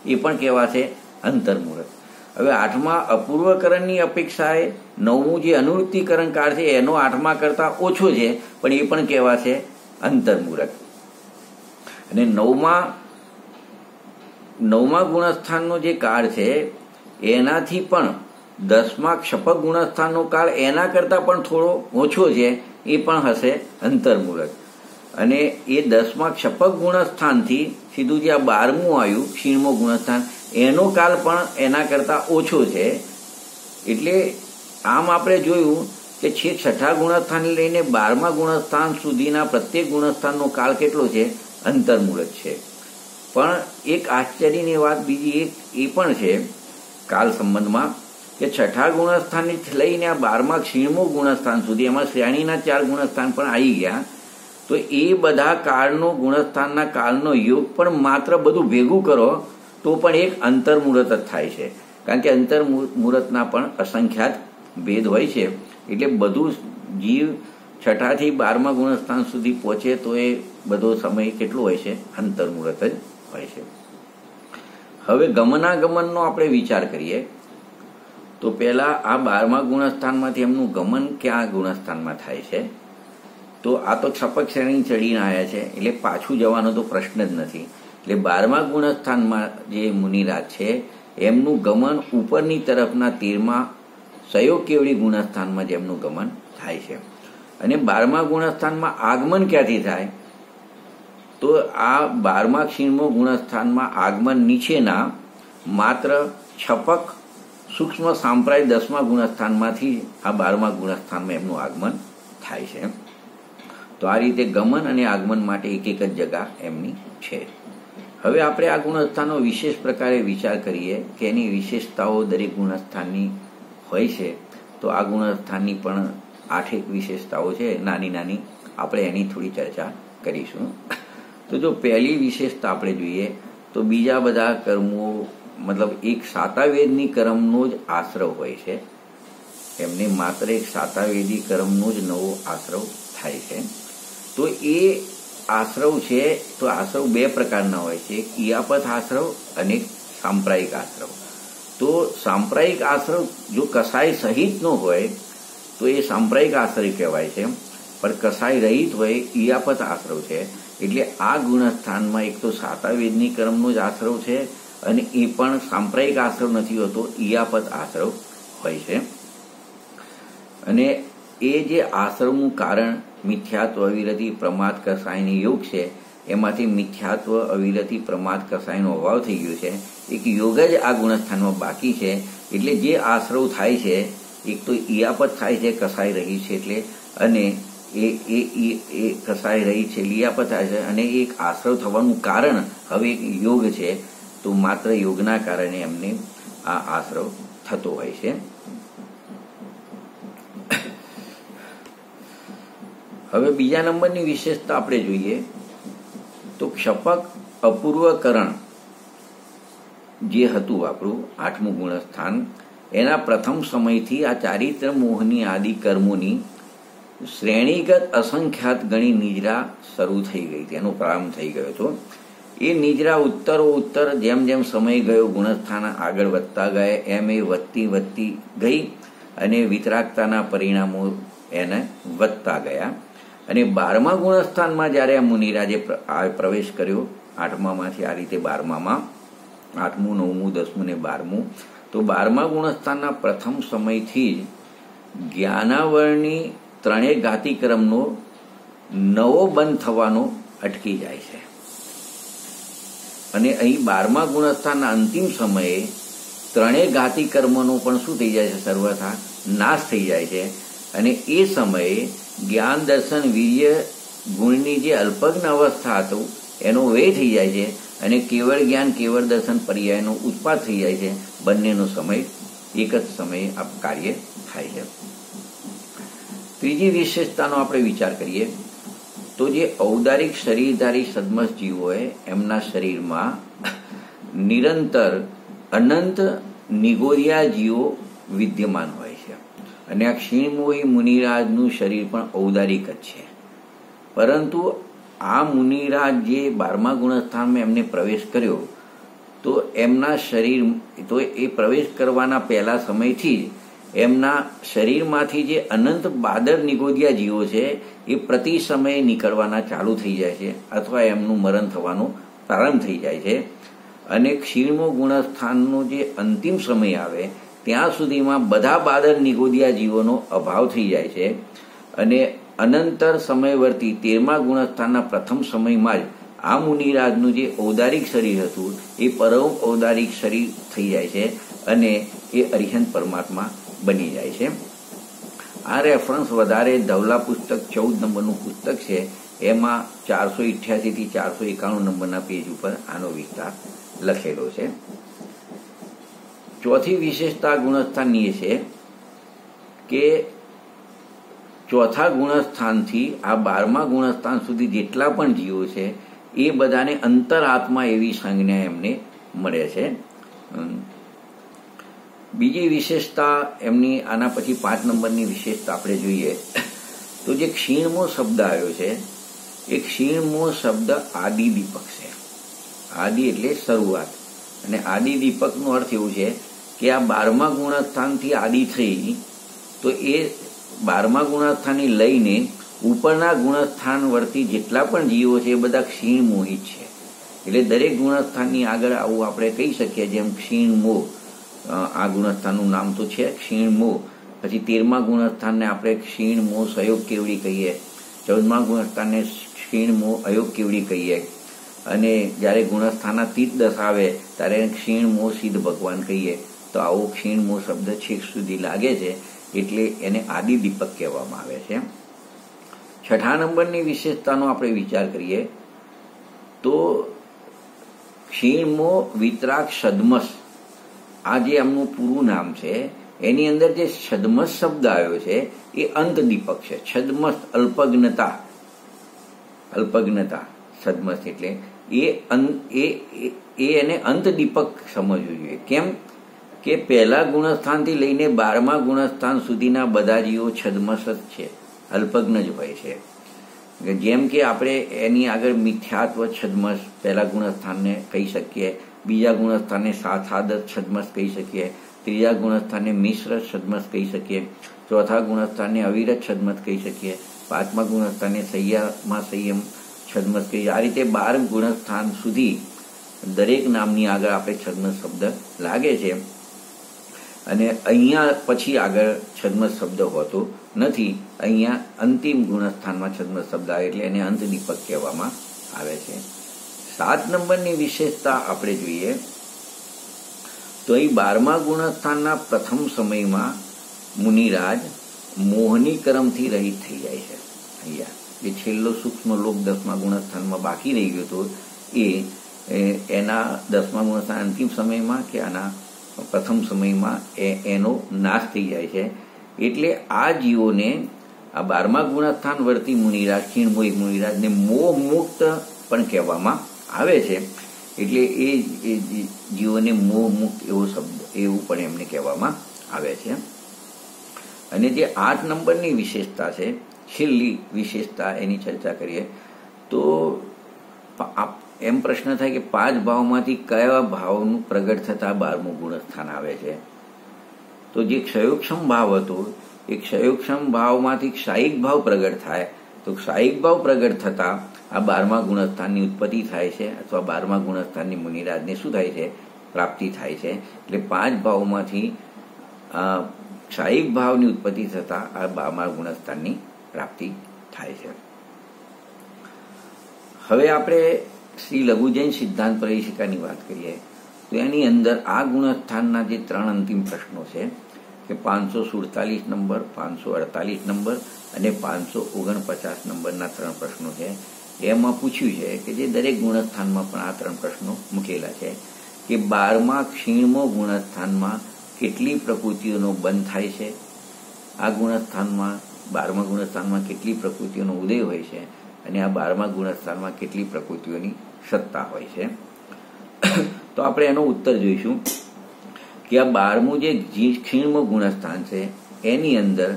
એ પણ કહેવાય છે અંતર્મુહૂર્ત. હવે 8મા અપૂર્વકરણની અપેક્ષાએ 9મું જે અનુવૃત્તિકરણ કાળ છે એનો 8મા કરતાં ઓછો છે, પણ એ પણ કહેવાય છે અંતર્મુહૂર્ત. અને 9મા ગુણસ્થાનનો જે કાળ છે એનાથી પણ 10મા ક્ષપક ગુણસ્થાનનો કાળ એના કરતાં પણ થોડો ઓછો છે, એ પણ હશે અંતર્મુહૂર્ત. અને એ 10મા ક્ષપક ગુણસ્થાનથી સીધું જે આ 12મું આવ્યું ક્ષીણમો ગુણસ્થાન, એનો કાળ પણ એના કરતાં ઓછો છે. એટલે આમ આપણે જોયું કે છેક 6ઠા ગુણસ્થાનને લઈને 12મા ગુણસ્થાન સુધીના પ્રત્યેક ગુણસ્થાનનો કાળ કેટલો છે? અંતર્મુહૂર્ત છે. પણ એક આશ્ચર્યની વાત બીજી એક એ પણ છે કાલ સંબંધમાં કે 6ઠા ગુણસ્થાનથી લઈને આ 12મા ક્ષીણમો ગુણસ્થાન સુધી, એમાં શ્રેણીના 4 ગુણસ્થાન પણ આવી ગયા, તો એ બધા કાળનો ગુણસ્થાનના કાળનો યોગ પણ માત્ર બધું ભેગું કરો તો પણ એક અંતર્મુહૂર્ત જ થાય છે, કારણ કે અંતર્મુહૂર્તના પણ અસંખ્યાત ભેદ હોય છે. એટલે બધું જીવ 6 થી 12મા ગુણસ્થાન સુધી પહોંચે તો એ બધો સમય કેટલો હોય છે? અંતર્મુહૂર્ત જ હોય છે. હવે ગમનાગમનનો આપણે વિચાર કરીએ તો પહેલા આ 12મા ગુણસ્થાનમાંથી એમનું ગમન ક્યાં ગુણસ્થાનમાં થાય છે? તો આ તો છપક શ્રેણી ચડીને આવ્યા છે એટલે પાછું જવાનો તો પ્રશ્ન જ નથી. એટલે 12મા ગુણસ્થાનમાં જે મુનિરાજ છે એમનું ગમન ઉપરની તરફના 13મા સયોગ કેવડી ગુણસ્થાનમાં જેમનું ગમન થાય છે. અને 12મા ગુણસ્થાનમાં આગમન ક્યાંથી થાય? તો આ 12મા ક્ષીણમો ગુણસ્થાનમાં આગમન નીચેના માત્ર છપક સૂક્ષ્મ સાંપ્રાય 10મા ગુણસ્થાનમાંથી આ 12મા ગુણસ્થાનમાં એમનું આગમન થાય છે. તો આ રીતે ગમન અને આગમન માટે એક એક જ જગા એમની છે. હવે આપણે આ ગુણસ્થાનનો વિશેષ પ્રકારે વિચાર કરીએ કે એની વિશેષતાઓ દરેક ગુણસ્થાનની હોય છે. તો આ ગુણસ્થાનની પણ 8 વિશેષતાઓ છે નાની નાની, આપણે એની થોડી ચર્ચા કરીશું. તો જો પહેલી વિશેષતા આપણે જોઈએ તો બીજા બધા કર્મો મતલબ એક સાતાવેદની કર્મનો જ આશ્રવ હોય છે. એમને માત્ર એક સાતાવેદી કર્મનો જ નવો આશ્રવ થાય છે. તો એ આશ્રવ છે તો આશ્રવ 2 પ્રકારના હોય છે, એક ઈયાપત આશ્રવ અને એક સાંપ્રાયિક આશ્રવ. તો સાંપ્રાયિક આશ્રવ જો કસાય સહિતનો હોય તો એ સાંપ્રાયિક આશ્રય કહેવાય છે, પણ કસાય રહિત હોય ઈયાપત આશ્રવ છે. એટલે આ ગુણસ્થાનમાં એક તો સાતાવેદની કર્મનો જ આશ્રવ છે અને એ પણ સાંપ્રાયિક આશ્રવ નથી હોતો, ઈયાપત આશ્રવ હોય છે. અને એ જે આશ્રવનું કારણ મિથ્યાત્વ અવિરતિ પ્રમાદ કસાયની યોગ છે, એમાંથી મિથ્યાત્વ અવિરતિ પ્રમાદ કસાયનો અભાવ થઈ ગયો છે. એક યોગ જ આ ગુણસ્થાનમાં બાકી છે. એટલે જે આશ્રવ થાય છે એક તો ઈયાપત થાય છે કસાય રહી છે એટલે, અને એ કસાય રહી છે ઈયાપત થાય છે, અને એક આશ્રવ થવાનું કારણ હવે એક યોગ છે. તો માત્ર યોગના કારણે એમને આ આશ્રવ થતો હોય છે. હવે બીજા નંબરની વિશેષતા આપણે જોઈએ તો ક્ષપક અપૂર્વકરણ જે હતું આપણું 8મું ગુણસ્થાન, એના પ્રથમ સમયથી આ ચારિત્ર મોહની આદિ કર્મોની શ્રેણીગત અસંખ્યાત ગણી નિજરા શરૂ થઈ ગઈ હતી, એનો પ્રારંભ થઈ ગયો હતો. એ નિજરા ઉત્તર જેમ જેમ સમય ગયો ગુણસ્થાન આગળ વધતા ગયા એમ એ વધતી ગઈ અને વિતરાગતાના પરિણામો એને વધતા ગયા. અને 12મા ગુણસ્થાનમાં જ્યારે આ મુનિરાજે પ્રવેશ કર્યો 8મામાંથી આ રીતે 12મામાં 8મું 9મું 10મું ને 12મું, તો 12મા ગુણસ્થાનના પ્રથમ સમયથી જ જ્ઞાનાવરણી 3 ઘાતિક્રમનો નવો બંધ થવાનો અટકી જાય છે. અને અહીં 12મા ગુણસ્થાનના અંતિમ સમયે 3 ઘાતિકર્મનો પણ શું થઈ જાય છે? સર્વથા નાશ થઈ જાય છે. અને એ સમયે જ્ઞાન દર્શન વીર્ય ગુણની જે અલ્પજ્ઞ અવસ્થા હતું એનો વ્યય થઈ જાય છે અને કેવળ જ્ઞાન કેવળ દર્શન પર્યાયનો ઉત્પાદ થઈ જાય છે. બંનેનો સમય એક જ સમયે આ કાર્ય થાય છે. ત્રીજી વિશેષતાનો આપણે વિચાર કરીએ તો જે ઔદારિક શરીરધારી સદમસ જીવોએ એમના શરીરમાં નિરંતર અનંત નિગોરિયા જીવો વિદ્યમાન હોય છે. અને આ ક્ષીણમોહી મુનિરાજનું શરીર પણ ઔદારિક જ છે. પરંતુ આ મુનિરાજ જે 12મા ગુણસ્થાનમાં એમને પ્રવેશ કર્યો તો એમના શરીર તો એ પ્રવેશ કરવાના પહેલા સમયથી જ એમના શરીરમાંથી જે અનંત બાદર નિગોદિયા જીવો છે એ પ્રતિ સમયે નીકળવાના ચાલુ થઈ જાય છે અથવા એમનું મરણ થવાનો પ્રારંભ થઈ જાય છે. અને ક્ષીણમો ગુણસ્થાનનો જે અંતિમ સમય આવે ત્યાં સુધીમાં બધા બાદર નિગોદિયા જીવોનો અભાવ થઈ જાય છે. અને અનંતર સમયવર્તી 13મા ગુણસ્થાનના પ્રથમ સમયમાં જ આ મુનિરાજનું જે ઔદારિક શરીર હતું એ પરમ ઔદારિક શરીર થઈ જાય છે અને એ અરિહંત પરમાત્મા બની જાય છે. આ રેફરન્સ વધારે ધવલા પુસ્તક 14 નંબરનું પુસ્તક છે, એમાં 488 થી 491 નંબરના પેજ ઉપર આનો વિસ્તાર લખેલો છે. ચોથી વિશેષતા ગુણસ્થાનની એ છે કે ચોથા ગુણસ્થાનથી આ 12મા ગુણસ્થાન સુધી જેટલા પણ જીવો છે એ બધાને અંતરાત્મા એવી સંજ્ઞા એમને મળે છે. બીજી વિશેષતા એમની આના પછી 5 નંબરની વિશેષતા આપણે જોઈએ તો જે ક્ષીણમો શબ્દ આવ્યો છે એ ક્ષીણમો શબ્દ આદિ દીપક છે. આદિ એટલે શરૂઆત, અને આદિ દીપકનો અર્થ એવું છે કે આ 12મા ગુણસ્થાનથી આદિ થઈ તો એ 12મા ગુણસ્થાનની લઈને ઉપરના ગુણસ્થાન વર્તી જેટલા પણ જીવો છે એ બધા ક્ષીણ મોહિત છે. એટલે દરેક ગુણસ્થાનની આગળ આવું આપણે કહી શકીએ, જેમ ક્ષીણ મોહ, આ ગુણસ્થાનનું નામ તો છે ક્ષીણ મોહ. પછી 13મા ગુણસ્થાનને આપણે ક્ષીણ મોહ સહયોગ કેવડી કહીએ, 14મા ગુણસ્થાનને ક્ષીણ મોહ અયોગ કેવડી કહીએ, અને જ્યારે ગુણસ્થાનાતીત દશા આવે ત્યારે ક્ષીણ મોહ સિદ્ધ ભગવાન કહીએ. તો આવો ક્ષીણ મોહ શબ્દ છેક સુધી લાગે છે એટલે એને આદિ દીપક કહેવામાં આવે છે. 6 નંબરની વિશેષતાનો આપણે વિચાર કરીએ તો ક્ષીણમો વિતરાગ છદ્મસ, આ જે એમનું પૂરું નામ છે એની અંદર જે છદ્મસ શબ્દ આવ્યો છે એ અંત દીપક છે. છદ્મસ અલ્પજ્ઞતા, છદ્મસ એટલે એને અંત દીપક સમજવું જોઈએ. કેમ કે પહેલા ગુણસ્થાનથી લઈને 12મા ગુણસ્થાન સુધીના બધા જીવો છદ્મસ જ છે, અલ્પજ્ઞ જ હોય છે. જેમ કે આપણે એની આગળ મિથ્યાત્વ છદ્મસ પહેલા ગુણસ્થાનને કહી શકીએ, બીજા ગુણસ્થાનને સાદ છદ્મસ કહી શકીએ, ત્રીજા ગુણસ્થાનને મિશ્ર છદ્મસ કહી શકીએ, ચોથા ગુણસ્થાનને અવિરત છદ્મસ કહી શકીએ, 5મા ગુણસ્થાનને સંયમમાં સંયમ છદ્મસ કહીએ. આ રીતે 12 ગુણસ્થાન સુધી દરેક નામની આગળ આપણે છદ્મસ શબ્દ લાગે છે. અને અહીંયા પછી આગળ છદ્મસ શબ્દ હોતો નથી. અહીંયા અંતિમ ગુણસ્થાનમાં છદ્મસ શબ્દ આવે એટલે એને અંત દીપક કહેવામાં આવે છે. 7 નંબરની વિશેષતા આપણે જોઈએ તો એ 12મા ગુણસ્થાનના પ્રથમ સમયમાં મુનિરાજ મોહની કરમથી રહિત થઈ જાય છે. અહીંયા જે છેલ્લો સૂક્ષ્મ લોક 10મા ગુણસ્થાનમાં બાકી રહી ગયો હતો એ એના 10મા ગુણસ્થાન અંતિમ સમયમાં કે આના પ્રથમ સમયમાં એનો નાશ થઈ જાય છે. એટલે આ જીવોને આ 12મા ગુણસ્થાન વર્તી મુનિરાજ, ક્ષીણમોહિત મુનિરાજને મોહ મુક્ત પણ કહેવામાં આવે છે. એટલે એ જીવોને મોહ મુક્ત એવો શબ્દ એવું પણ એમને કહેવામાં આવે છે. અને જે 8 નંબરની વિશેષતા છે, છેલ્લી વિશેષતા, એની ચર્ચા કરીએ તો એમ પ્રશ્ન થાય કે 5 ભાવમાંથી કયા ભાવનું પ્રગટ થતા 12મું ગુણસ્થાન આવે છે. તો જે ક્ષયોક્ષમ ભાવ હતો એ ક્ષયોક્ષમ ભાવમાંથી ક્ષાયિક ભાવ પ્રગટ થાય, તો ક્ષાયિક ભાવ પ્રગટ થતા આ 12મા ગુણસ્થાનની ઉત્પત્તિ થાય છે, અથવા 12મા ગુણસ્થાનની મુનિરાજને શું થાય છે, પ્રાપ્તિ થાય છે. એટલે 5 ભાવમાંથી ક્ષાયિક ભાવની ઉત્પત્તિ થતા આ 12મા ગુણસ્થાનની પ્રાપ્તિ થાય છે. હવે આપણે શ્રી લઘુ જૈન સિદ્ધાંત પ્રવેશિકાની વાત કરીએ તો એની અંદર આ ગુણસ્થાનના જે 3 અંતિમ પ્રશ્નો છે કે 547 નંબર, 548 નંબર અને 549 નંબરના 3 પ્રશ્નો છે. એમાં પૂછ્યું છે કે જે દરેક ગુણસ્થાનમાં પણ આ 3 પ્રશ્નો મૂકેલા છે કે 12મા ક્ષીણમો ગુણસ્થાનમાં કેટલી પ્રકૃતિઓનો બંધ થાય છે, આ ગુણસ્થાનમાં 12મા ગુણસ્થાનમાં કેટલી પ્રકૃતિઓનો ઉદય હોય છે, અને આ 12મા ગુણસ્થાનમાં કેટલી પ્રકૃતિઓની સત્તા હોય છે. તો આપણે એનો ઉત્તર જોઈશું કે આ 12મું જે ક્ષીણમો ગુણસ્થાન છે એની અંદર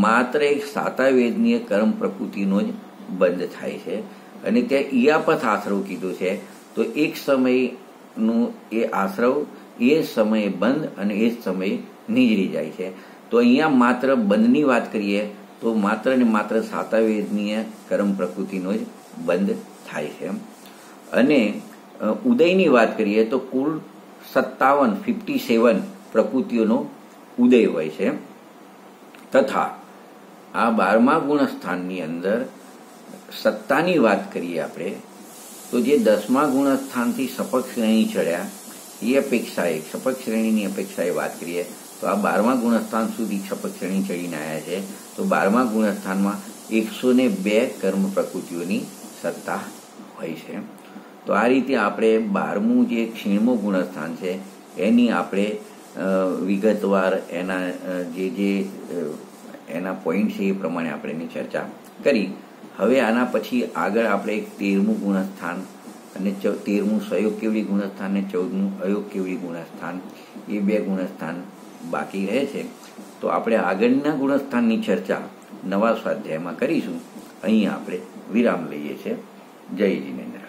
માત્ર એક સાતાવેદનીય કર્મ પ્રકૃતિનો જ બંધ થાય છે. અને ત્યાં ઈયાપથ આશ્રવ કીધું છે, તો એક સમયનું એ આશ્રવ એ સમયે બંધ અને એ જ સમયે નીજરી જાય છે. તો અહીંયા માત્ર બંધની વાત કરીએ તો માત્ર ને માત્ર સાતાવેદનીય કર્મ પ્રકૃતિનો જ બંધ થાય છે. અને ઉદયની વાત કરીએ તો કુલ 57 પ્રકૃતિઓનો ઉદય હોય છે. તથા આ 12મા ગુણસ્થાનની અંદર સત્તાની વાત કરીએ આપણે તો જે 10મા ગુણસ્થાનથી સપક શ્રેણી ચડ્યા એ અપેક્ષાએ, સપક શ્રેણીની અપેક્ષાએ વાત કરીએ તો આ 12મા ગુણસ્થાન સુધી સપક શ્રેણી ચડીને આવ્યા છે. તો 12મા ગુણસ્થાનમાં 102 કર્મ પ્રકૃતિઓની સત્તા હોય છે. તો આ રીતે આપણે 12મું જે ક્ષીણમો ગુણસ્થાન છે એની આપણે વિગતવાર એના જે એના પોઈન્ટ છે એ પ્રમાણે આપણે એની ચર્ચા કરી. હવે આના પછી આગળ આપણે 13મું ગુણસ્થાન અને 13મું સહયોગ કેવડી ગુણસ્થાન અને 14મું અયોગ કેવડી ગુણસ્થાન, એ 2 ગુણસ્થાન બાકી રહે છે. તો આપણે આગળના ગુણસ્થાનની ચર્ચા નવા સ્વાધ્યાયમાં કરીશું. અહીં આપણે વિરામ લઈએ છીએ. જય જીનેન્દ્ર.